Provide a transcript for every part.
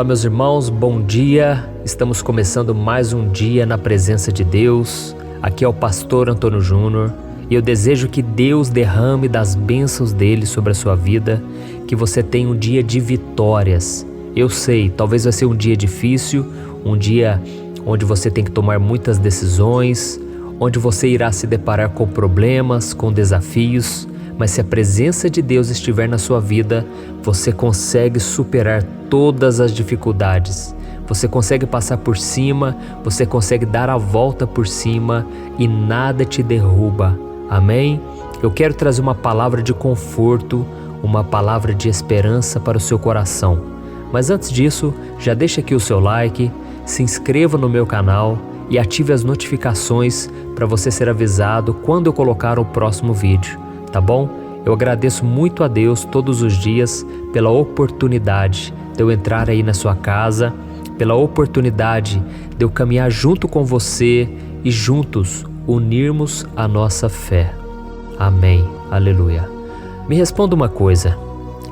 Olá, meus irmãos, bom dia. Estamos começando mais um dia na presença de Deus. Aqui é o pastor Antônio Júnior e eu desejo que Deus derrame das bênçãos dele sobre a sua vida, que você tenha um dia de vitórias. Eu sei, talvez vai ser um dia difícil, um dia onde você tem que tomar muitas decisões, onde você irá se deparar com problemas, com desafios, mas se a presença de Deus estiver na sua vida, você consegue superar todas as dificuldades. Você consegue passar por cima, você consegue dar a volta por cima e nada te derruba. Amém? Eu quero trazer uma palavra de conforto, uma palavra de esperança para o seu coração. Mas antes disso, já deixa aqui o seu like, se inscreva no meu canal e ative as notificações para você ser avisado quando eu colocar o próximo vídeo. Tá bom? Eu agradeço muito a Deus todos os dias pela oportunidade de eu entrar aí na sua casa, pela oportunidade de eu caminhar junto com você e juntos unirmos a nossa fé. Amém. Aleluia. Me responda uma coisa.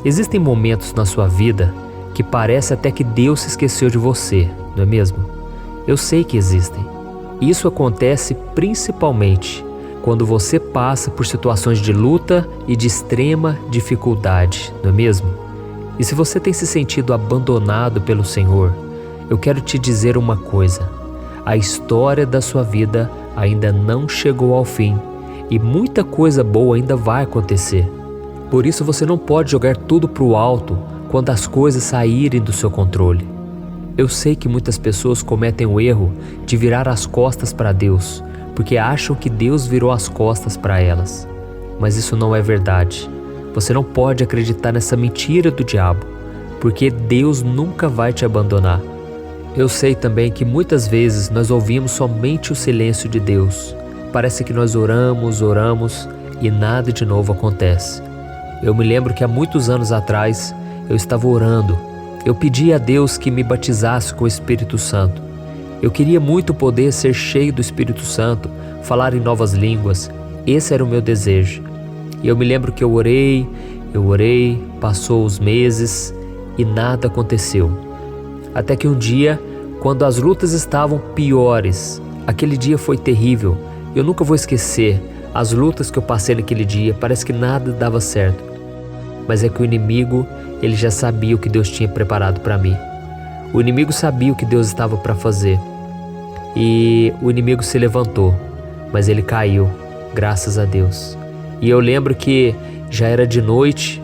Existem momentos na sua vida que parece até que Deus se esqueceu de você, não é mesmo? Eu sei que existem. Isso acontece principalmente quando você passa por situações de luta e de extrema dificuldade, não é mesmo? E se você tem se sentido abandonado pelo Senhor, eu quero te dizer uma coisa: a história da sua vida ainda não chegou ao fim e muita coisa boa ainda vai acontecer. Por isso você não pode jogar tudo para o alto quando as coisas saírem do seu controle. Eu sei que muitas pessoas cometem o erro de virar as costas para Deus, porque acham que Deus virou as costas para elas. Mas isso não é verdade. Você não pode acreditar nessa mentira do diabo, porque Deus nunca vai te abandonar. Eu sei também que muitas vezes nós ouvimos somente o silêncio de Deus. Parece que nós oramos e nada de novo acontece. Eu me lembro que há muitos anos atrás eu estava orando. Eu pedi a Deus que me batizasse com o Espírito Santo. Eu queria muito poder ser cheio do Espírito Santo, falar em novas línguas. Esse era o meu desejo. E eu me lembro que eu orei, passou os meses e nada aconteceu. Até que um dia, quando as lutas estavam piores, aquele dia foi terrível. Eu nunca vou esquecer as lutas que eu passei naquele dia, parece que nada dava certo. Mas é que o inimigo, ele já sabia o que Deus tinha preparado para mim. O inimigo sabia o que Deus estava para fazer. E o inimigo se levantou, mas ele caiu, graças a Deus. E eu lembro que já era de noite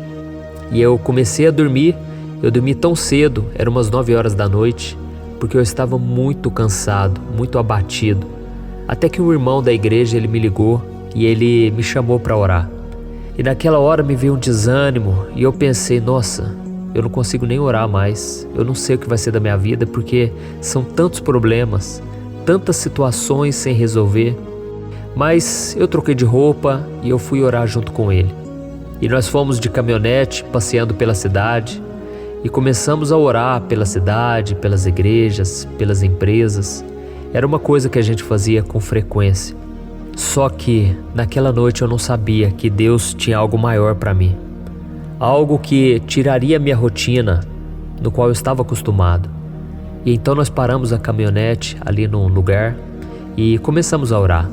e eu comecei a dormir. Eu dormi tão cedo, eram umas 9 horas da noite, porque eu estava muito cansado, muito abatido. Até que um irmão da igreja, ele me ligou e ele me chamou para orar. E naquela hora me veio um desânimo e eu pensei, nossa, eu não consigo nem orar mais. Eu não sei o que vai ser da minha vida porque são tantos problemas, tantas situações sem resolver. Mas eu troquei de roupa e eu fui orar junto com ele. E nós fomos de caminhonete passeando pela cidade e começamos a orar pela cidade, pelas igrejas, pelas empresas. Era uma coisa que a gente fazia com frequência. Só que naquela noite eu não sabia que Deus tinha algo maior para mim. Algo que tiraria minha rotina, no qual eu estava acostumado. E então nós paramos a caminhonete ali num lugar e começamos a orar.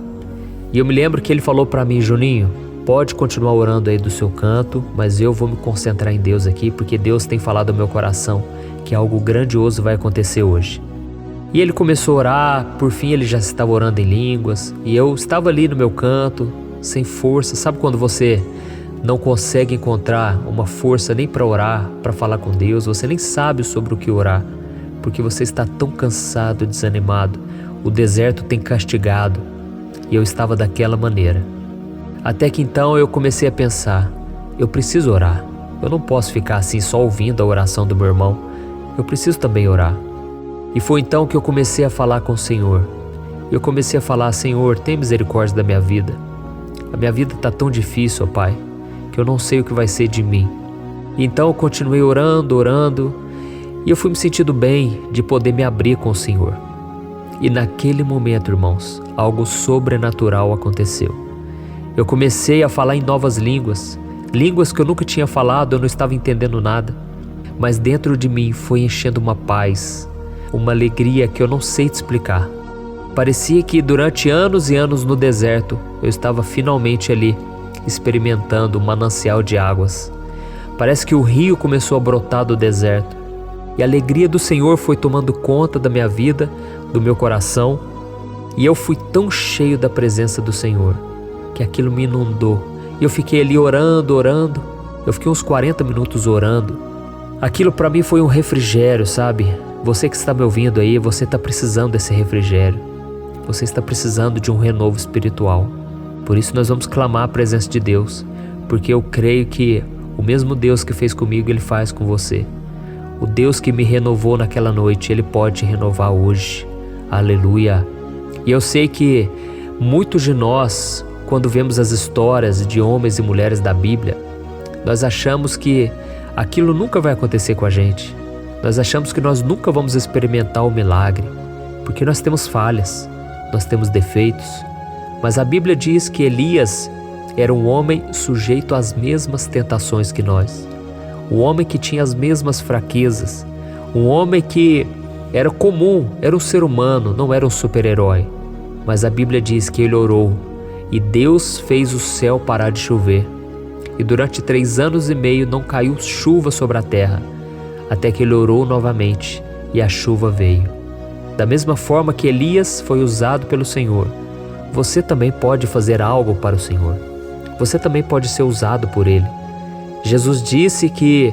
E eu me lembro que ele falou para mim, Juninho, pode continuar orando aí do seu canto, mas eu vou me concentrar em Deus aqui, porque Deus tem falado ao meu coração que algo grandioso vai acontecer hoje. E ele começou a orar, por fim ele já estava orando em línguas, e eu estava ali no meu canto, sem força. Sabe quando você não consegue encontrar uma força nem para orar, para falar com Deus, você nem sabe sobre o que orar, porque você está tão cansado, desanimado, o deserto tem castigado, e eu estava daquela maneira. Até que então eu comecei a pensar, eu preciso orar, eu não posso ficar assim só ouvindo a oração do meu irmão, eu preciso também orar. E foi então que eu comecei a falar com o Senhor. Eu comecei a falar, Senhor, tem misericórdia da minha vida. A minha vida está tão difícil, ó Pai, que eu não sei o que vai ser de mim. E então eu continuei orando, e eu fui me sentindo bem de poder me abrir com o Senhor. E naquele momento, irmãos, algo sobrenatural aconteceu. Eu comecei a falar em novas línguas, línguas que eu nunca tinha falado, eu não estava entendendo nada. mas dentro de mim foi enchendo uma paz, uma alegria que eu não sei te explicar. Parecia que durante anos e anos no deserto, eu estava finalmente ali, experimentando um manancial de águas. Parece que o rio começou a brotar do deserto, e a alegria do Senhor foi tomando conta da minha vida, do meu coração, e eu fui tão cheio da presença do Senhor, que aquilo me inundou. E eu fiquei ali orando, eu fiquei uns 40 minutos orando. Aquilo para mim foi um refrigério, sabe? Você que está me ouvindo aí, você está precisando desse refrigério. Você está precisando de um renovo espiritual. Por isso nós vamos clamar a presença de Deus, porque eu creio que o mesmo Deus que fez comigo, Ele faz com você. O Deus que me renovou naquela noite, Ele pode te renovar hoje. Aleluia! E eu sei que muitos de nós, quando vemos as histórias de homens e mulheres da Bíblia, nós achamos que aquilo nunca vai acontecer com a gente. Nós achamos que nós nunca vamos experimentar o milagre, porque nós temos falhas, nós temos defeitos. Mas a Bíblia diz que Elias era um homem sujeito às mesmas tentações que nós. Um homem que tinha as mesmas fraquezas. Um homem que era comum, era um ser humano, não era um super-herói. Mas a Bíblia diz que ele orou e Deus fez o céu parar de chover. E durante 3 anos e meio não caiu chuva sobre a terra, até que ele orou novamente e a chuva veio. Da mesma forma que Elias foi usado pelo Senhor, você também pode fazer algo para o Senhor. Você também pode ser usado por Ele. Jesus disse que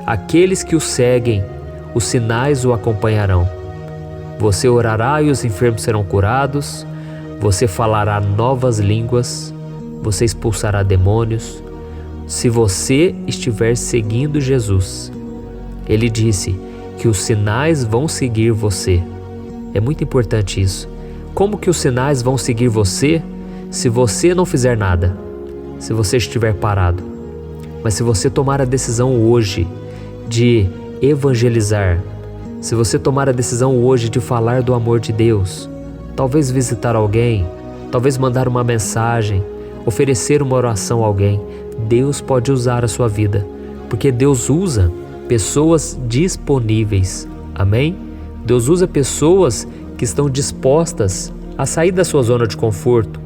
aqueles que o seguem, os sinais o acompanharão. Você orará e os enfermos serão curados, você falará novas línguas, você expulsará demônios. Se você estiver seguindo Jesus, Ele disse que os sinais vão seguir você. É muito importante isso. Como que os sinais vão seguir você se você não fizer nada? Se você estiver parado? Mas se você tomar a decisão hoje de evangelizar, se você tomar a decisão hoje de falar do amor de Deus, talvez visitar alguém, talvez mandar uma mensagem, oferecer uma oração a alguém, Deus pode usar a sua vida, porque Deus usa pessoas disponíveis, amém? Deus usa pessoas que estão dispostas a sair da sua zona de conforto.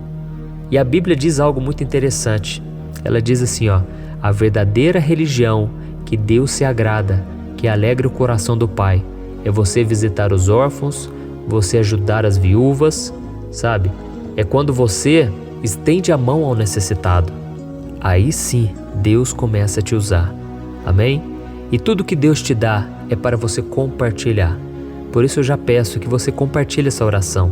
E a Bíblia diz algo muito interessante. Ela diz assim, a verdadeira religião que Deus se agrada, que alegra o coração do Pai, é você visitar os órfãos, você ajudar as viúvas, sabe? É quando você estende a mão ao necessitado. Aí sim, Deus começa a te usar. Amém? E tudo que Deus te dá é para você compartilhar. Por isso eu já peço que você compartilhe essa oração,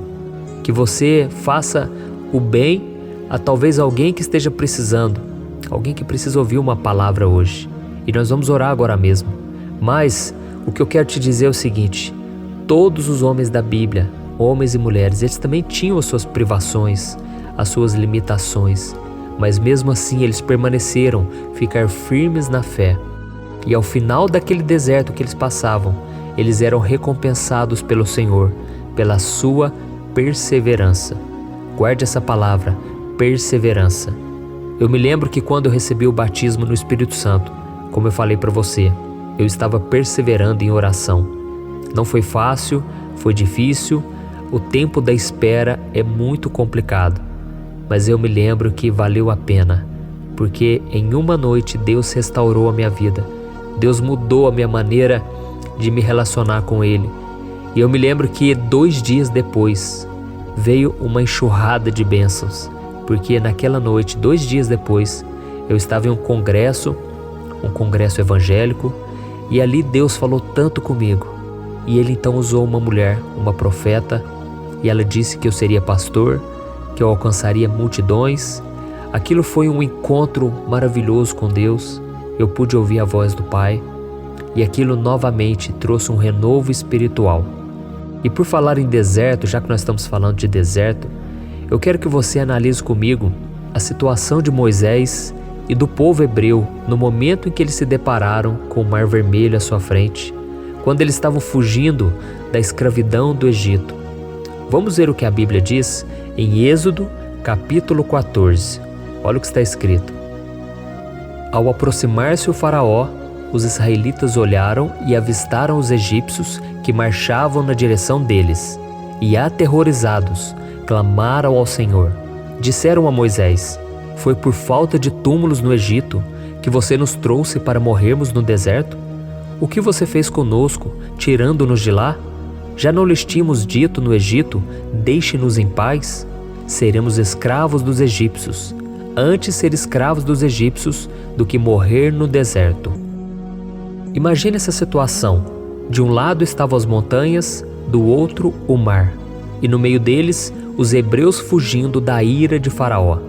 que você faça o bem a talvez alguém que esteja precisando, alguém que precisa ouvir uma palavra hoje. E nós vamos orar agora mesmo. Mas o que eu quero te dizer é o seguinte: todos os homens da Bíblia, homens e mulheres, eles também tinham as suas privações, as suas limitações, mas mesmo assim eles permaneceram ficar firmes na fé. E ao final daquele deserto que eles passavam, eles eram recompensados pelo Senhor, pela sua perseverança. Guarde essa palavra, perseverança. Eu me lembro que quando eu recebi o batismo no Espírito Santo, como eu falei para você, eu estava perseverando em oração. Não foi fácil, foi difícil, o tempo da espera é muito complicado, mas eu me lembro que valeu a pena, porque em uma noite Deus restaurou a minha vida, Deus mudou a minha maneira de me relacionar com Ele. E eu me lembro que 2 dias depois veio uma enxurrada de bênçãos, porque naquela noite, 2 dias depois, eu estava em um congresso evangélico, e ali Deus falou tanto comigo. E Ele então usou uma mulher, uma profeta, e ela disse que eu seria pastor, que eu alcançaria multidões. Aquilo foi um encontro maravilhoso com Deus. Eu pude ouvir a voz do Pai, e aquilo novamente trouxe um renovo espiritual. E por falar em deserto, já que nós estamos falando de deserto, eu quero que você analise comigo a situação de Moisés e do povo hebreu no momento em que eles se depararam com o Mar Vermelho à sua frente, quando eles estavam fugindo da escravidão do Egito. Vamos ver o que a Bíblia diz em Êxodo, capítulo 14. Olha o que está escrito. Ao aproximar-se o faraó, os israelitas olharam e avistaram os egípcios que marchavam na direção deles, e aterrorizados, clamaram ao Senhor. Disseram a Moisés: foi por falta de túmulos no Egito que você nos trouxe para morrermos no deserto? O que você fez conosco, tirando-nos de lá? Já não lhes tínhamos dito no Egito: deixe-nos em paz? Seremos escravos dos egípcios. Antes ser escravos dos egípcios do que morrer no deserto. Imagine essa situação. De um lado estavam as montanhas, do outro o mar. E no meio deles, os hebreus fugindo da ira de Faraó.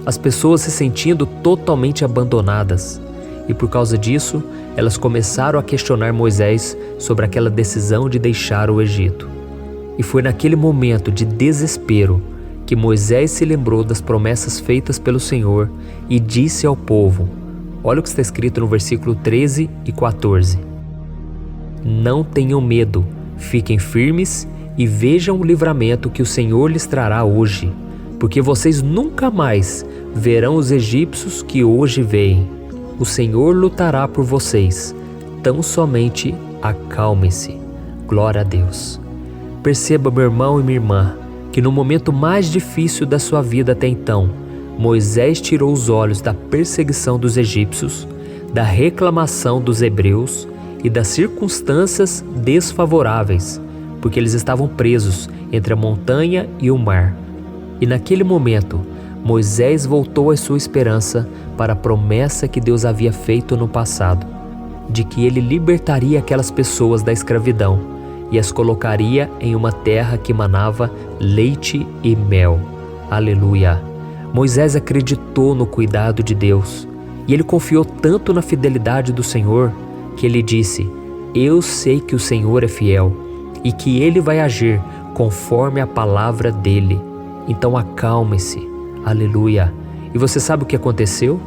As pessoas se sentindo totalmente abandonadas. E por causa disso, elas começaram a questionar Moisés sobre aquela decisão de deixar o Egito. E foi naquele momento de desespero que Moisés se lembrou das promessas feitas pelo Senhor e disse ao povo, olha o que está escrito no versículo 13 e 14. Não tenham medo, fiquem firmes e vejam o livramento que o Senhor lhes trará hoje, porque vocês nunca mais verão os egípcios que hoje veem. O Senhor lutará por vocês, tão somente acalmem-se. Glória a Deus. Perceba, meu irmão e minha irmã, que no momento mais difícil da sua vida até então, Moisés tirou os olhos da perseguição dos egípcios, da reclamação dos hebreus e das circunstâncias desfavoráveis, porque eles estavam presos entre a montanha e o mar. E naquele momento, Moisés voltou a sua esperança para a promessa que Deus havia feito no passado, de que ele libertaria aquelas pessoas da escravidão e as colocaria em uma terra que manava leite e mel. Aleluia! Moisés acreditou no cuidado de Deus e ele confiou tanto na fidelidade do Senhor que ele disse: eu sei que o Senhor é fiel e que ele vai agir conforme a palavra dele. Então acalme-se. Aleluia! E você sabe o que aconteceu?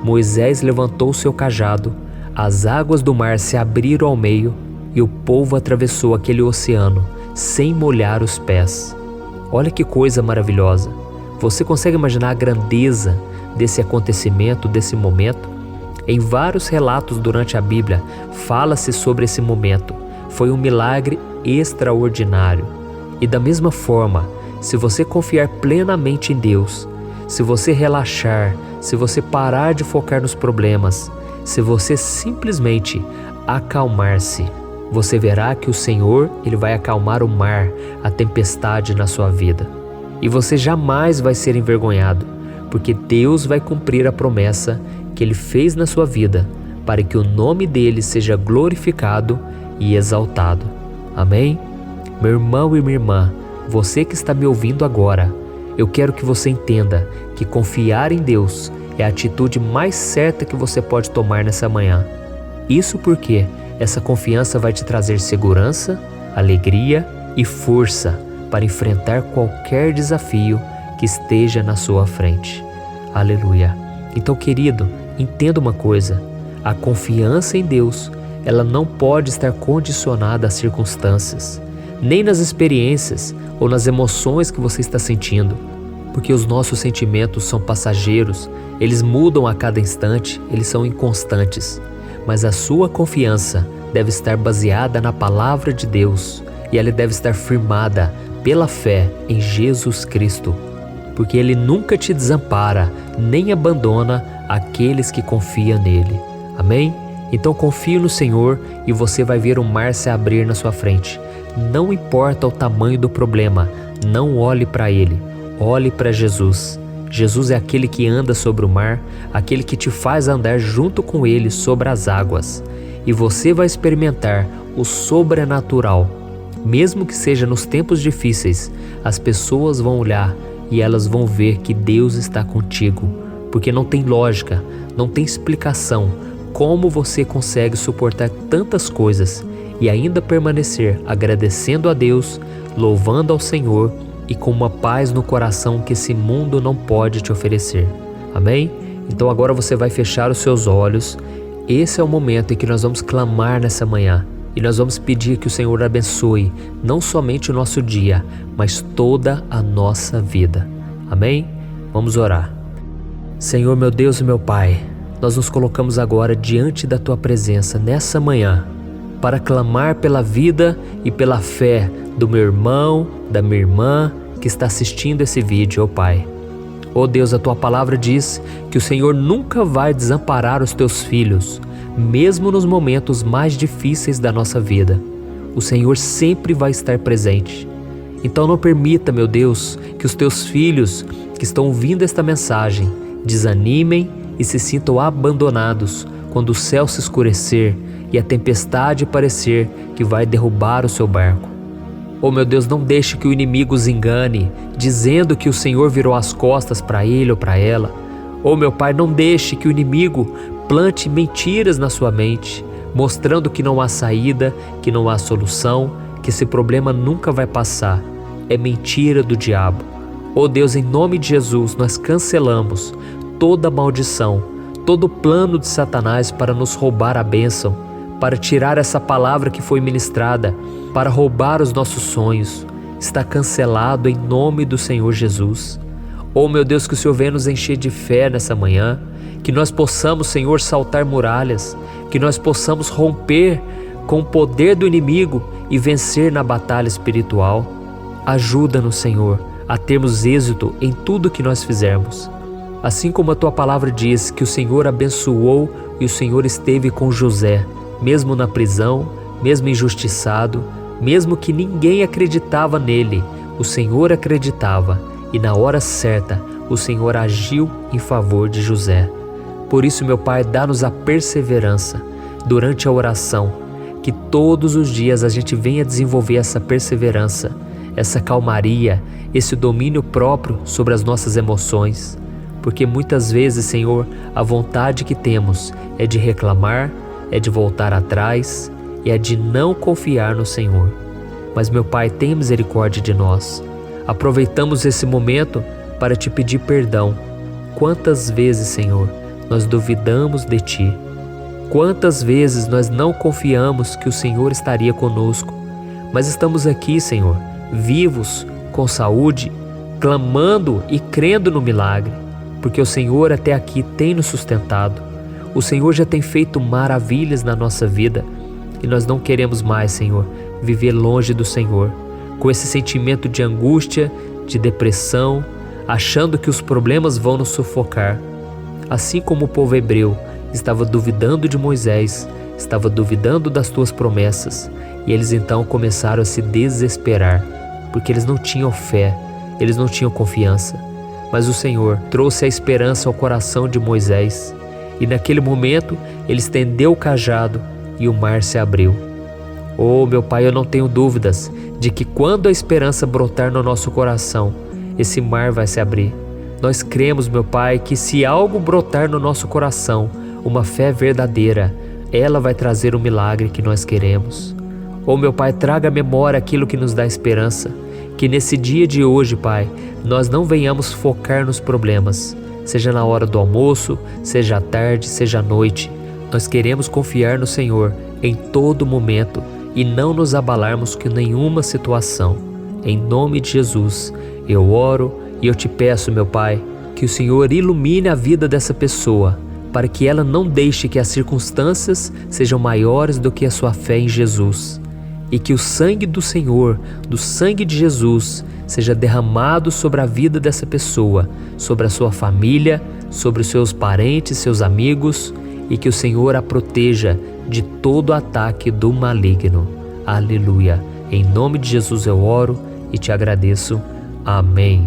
Moisés levantou seu cajado, as águas do mar se abriram ao meio e o povo atravessou aquele oceano sem molhar os pés. Olha que coisa maravilhosa! Você consegue imaginar a grandeza desse acontecimento, desse momento? Em vários relatos durante a Bíblia, fala-se sobre esse momento. Foi um milagre extraordinário. E da mesma forma, se você confiar plenamente em Deus, se você relaxar, se você parar de focar nos problemas, se você simplesmente acalmar-se, você verá que o Senhor, Ele vai acalmar o mar, a tempestade na sua vida. E você jamais vai ser envergonhado, porque Deus vai cumprir a promessa que Ele fez na sua vida, para que o nome dEle seja glorificado e exaltado. Amém? Meu irmão e minha irmã, você que está me ouvindo agora, eu quero que você entenda que confiar em Deus é a atitude mais certa que você pode tomar nessa manhã. Isso porque essa confiança vai te trazer segurança, alegria e força para enfrentar qualquer desafio que esteja na sua frente. Aleluia! Então, querido, entenda uma coisa: a confiança em Deus, ela não pode estar condicionada às circunstâncias, nem nas experiências ou nas emoções que você está sentindo, porque os nossos sentimentos são passageiros, eles mudam a cada instante, eles são inconstantes. Mas a sua confiança deve estar baseada na palavra de Deus e ela deve estar firmada pela fé em Jesus Cristo, porque Ele nunca te desampara nem abandona aqueles que confiam nele. Amém? Então confie no Senhor e você vai ver o mar se abrir na sua frente. Não importa o tamanho do problema, não olhe para ele, olhe para Jesus. Jesus é aquele que anda sobre o mar, aquele que te faz andar junto com Ele sobre as águas. E você vai experimentar o sobrenatural. Mesmo que seja nos tempos difíceis, as pessoas vão olhar e elas vão ver que Deus está contigo. Porque não tem lógica, não tem explicação como você consegue suportar tantas coisas e ainda permanecer agradecendo a Deus, louvando ao Senhor e com uma paz no coração que esse mundo não pode te oferecer. Amém? Então agora você vai fechar os seus olhos. Esse é o momento em que nós vamos clamar nessa manhã e nós vamos pedir que o Senhor abençoe não somente o nosso dia, mas toda a nossa vida. Amém? Vamos orar. Senhor, meu Deus e meu Pai, nós nos colocamos agora diante da Tua presença nessa manhã para clamar pela vida e pela fé do meu irmão, da minha irmã que está assistindo esse vídeo, ó Pai. Ó Deus, a Tua palavra diz que o Senhor nunca vai desamparar os Teus filhos, mesmo nos momentos mais difíceis da nossa vida. O Senhor sempre vai estar presente. Então não permita, meu Deus, que os Teus filhos que estão ouvindo esta mensagem desanimem e se sintam abandonados quando o céu se escurecer e a tempestade parecer que vai derrubar o seu barco. Oh meu Deus, não deixe que o inimigo os engane, dizendo que o Senhor virou as costas para ele ou para ela. Oh meu Pai, não deixe que o inimigo plante mentiras na sua mente, mostrando que não há saída, que não há solução, que esse problema nunca vai passar. É mentira do diabo. Oh Deus, em nome de Jesus, nós cancelamos toda maldição, todo plano de Satanás para nos roubar a bênção, para tirar essa palavra que foi ministrada, para roubar os nossos sonhos. Está cancelado em nome do Senhor Jesus. Oh meu Deus, que o Senhor venha nos encher de fé nessa manhã, que nós possamos, Senhor, saltar muralhas, que nós possamos romper com o poder do inimigo e vencer na batalha espiritual. Ajuda-nos, Senhor, a termos êxito em tudo que nós fizermos. Assim como a Tua palavra diz que o Senhor abençoou e o Senhor esteve com José, mesmo na prisão, mesmo injustiçado, mesmo que ninguém acreditava nele, o Senhor acreditava e na hora certa o Senhor agiu em favor de José. Por isso, meu Pai, dá-nos a perseverança durante a oração, que todos os dias a gente venha desenvolver essa perseverança, essa calmaria, esse domínio próprio sobre as nossas emoções. Porque muitas vezes, Senhor, a vontade que temos é de reclamar, é de voltar atrás e é de não confiar no Senhor. Mas, meu Pai, tenha misericórdia de nós. Aproveitamos esse momento para Te pedir perdão. Quantas vezes, Senhor, nós duvidamos de Ti? Quantas vezes nós não confiamos que o Senhor estaria conosco? Mas estamos aqui, Senhor, vivos, com saúde, clamando e crendo no milagre, porque o Senhor até aqui tem nos sustentado. O Senhor já tem feito maravilhas na nossa vida e nós não queremos mais, Senhor, viver longe do Senhor, com esse sentimento de angústia, de depressão, achando que os problemas vão nos sufocar. Assim como o povo hebreu estava duvidando de Moisés, estava duvidando das Tuas promessas, e eles então começaram a se desesperar, porque eles não tinham fé, eles não tinham confiança. Mas o Senhor trouxe a esperança ao coração de Moisés, e naquele momento ele estendeu o cajado e o mar se abriu. Oh, meu Pai, eu não tenho dúvidas de que quando a esperança brotar no nosso coração, esse mar vai se abrir. Nós cremos, meu Pai, que se algo brotar no nosso coração, uma fé verdadeira, ela vai trazer o milagre que nós queremos. Oh, meu Pai, traga à memória aquilo que nos dá esperança, que nesse dia de hoje, Pai, nós não venhamos focar nos problemas, seja na hora do almoço, seja à tarde, seja à noite. Nós queremos confiar no Senhor em todo momento e não nos abalarmos com nenhuma situação. Em nome de Jesus, eu oro e eu Te peço, meu Pai, que o Senhor ilumine a vida dessa pessoa, para que ela não deixe que as circunstâncias sejam maiores do que a sua fé em Jesus. E que o sangue do Senhor, do sangue de Jesus, seja derramado sobre a vida dessa pessoa, sobre a sua família, sobre os seus parentes, seus amigos, e que o Senhor a proteja de todo ataque do maligno. Aleluia. Em nome de Jesus eu oro e Te agradeço. Amém.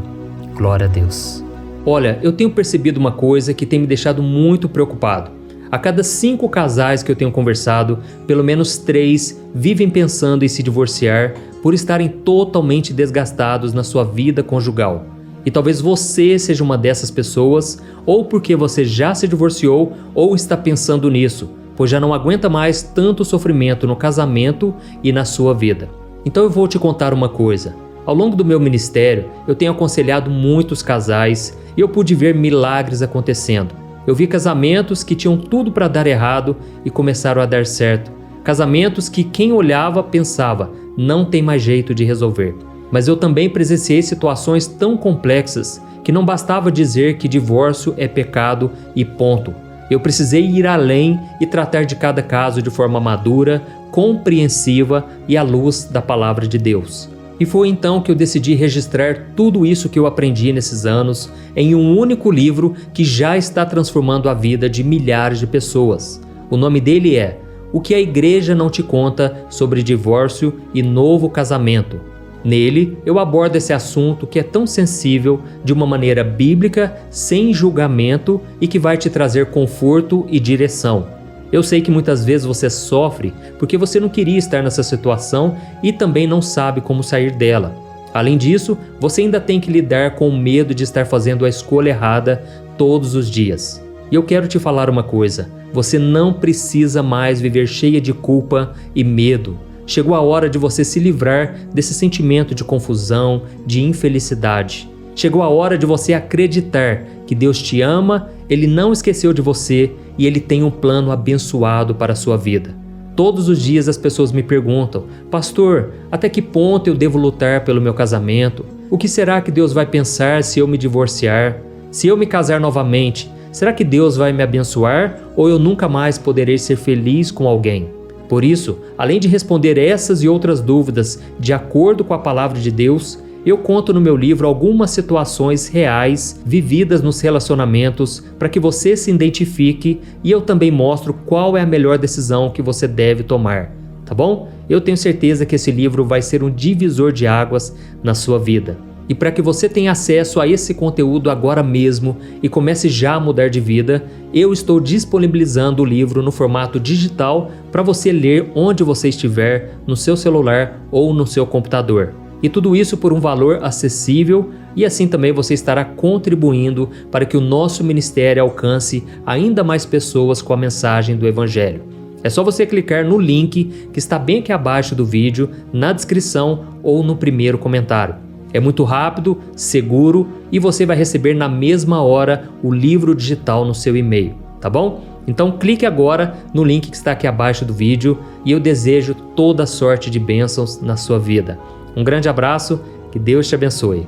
Glória a Deus. Olha, eu tenho percebido uma coisa que tem me deixado muito preocupado. A cada 5 casais que eu tenho conversado, pelo menos 3 vivem pensando em se divorciar por estarem totalmente desgastados na sua vida conjugal. E talvez você seja uma dessas pessoas, ou porque você já se divorciou ou está pensando nisso, pois já não aguenta mais tanto sofrimento no casamento e na sua vida. Então eu vou te contar uma coisa. Ao longo do meu ministério, eu tenho aconselhado muitos casais e eu pude ver milagres acontecendo. Eu vi casamentos que tinham tudo para dar errado e começaram a dar certo. Casamentos que quem olhava pensava, não tem mais jeito de resolver. Mas eu também presenciei situações tão complexas que não bastava dizer que divórcio é pecado e ponto. Eu precisei ir além e tratar de cada caso de forma madura, compreensiva e à luz da palavra de Deus. E foi então que eu decidi registrar tudo isso que eu aprendi nesses anos em um único livro que já está transformando a vida de milhares de pessoas. O nome dele é O que a Igreja Não Te Conta sobre Divórcio e Novo Casamento. Nele, eu abordo esse assunto que é tão sensível de uma maneira bíblica, sem julgamento e que vai te trazer conforto e direção. Eu sei que muitas vezes você sofre porque você não queria estar nessa situação e também não sabe como sair dela. Além disso, você ainda tem que lidar com o medo de estar fazendo a escolha errada todos os dias. E eu quero te falar uma coisa: você não precisa mais viver cheia de culpa e medo. Chegou a hora de você se livrar desse sentimento de confusão, de infelicidade. Chegou a hora de você acreditar que Deus te ama, Ele não esqueceu de você e Ele tem um plano abençoado para a sua vida. Todos os dias as pessoas me perguntam: pastor, até que ponto eu devo lutar pelo meu casamento? O que será que Deus vai pensar se eu me divorciar? Se eu me casar novamente, será que Deus vai me abençoar ou eu nunca mais poderei ser feliz com alguém? Por isso, além de responder essas e outras dúvidas de acordo com a palavra de Deus, eu conto no meu livro algumas situações reais vividas nos relacionamentos para que você se identifique e eu também mostro qual é a melhor decisão que você deve tomar, tá bom? Eu tenho certeza que esse livro vai ser um divisor de águas na sua vida. E para que você tenha acesso a esse conteúdo agora mesmo e comece já a mudar de vida, eu estou disponibilizando o livro no formato digital para você ler onde você estiver, no seu celular ou no seu computador. E tudo isso por um valor acessível e assim também você estará contribuindo para que o nosso ministério alcance ainda mais pessoas com a mensagem do Evangelho. É só você clicar no link que está bem aqui abaixo do vídeo, na descrição ou no primeiro comentário. É muito rápido, seguro e você vai receber na mesma hora o livro digital no seu e-mail, tá bom? Então clique agora no link que está aqui abaixo do vídeo e eu desejo toda sorte de bênçãos na sua vida. Um grande abraço, que Deus te abençoe.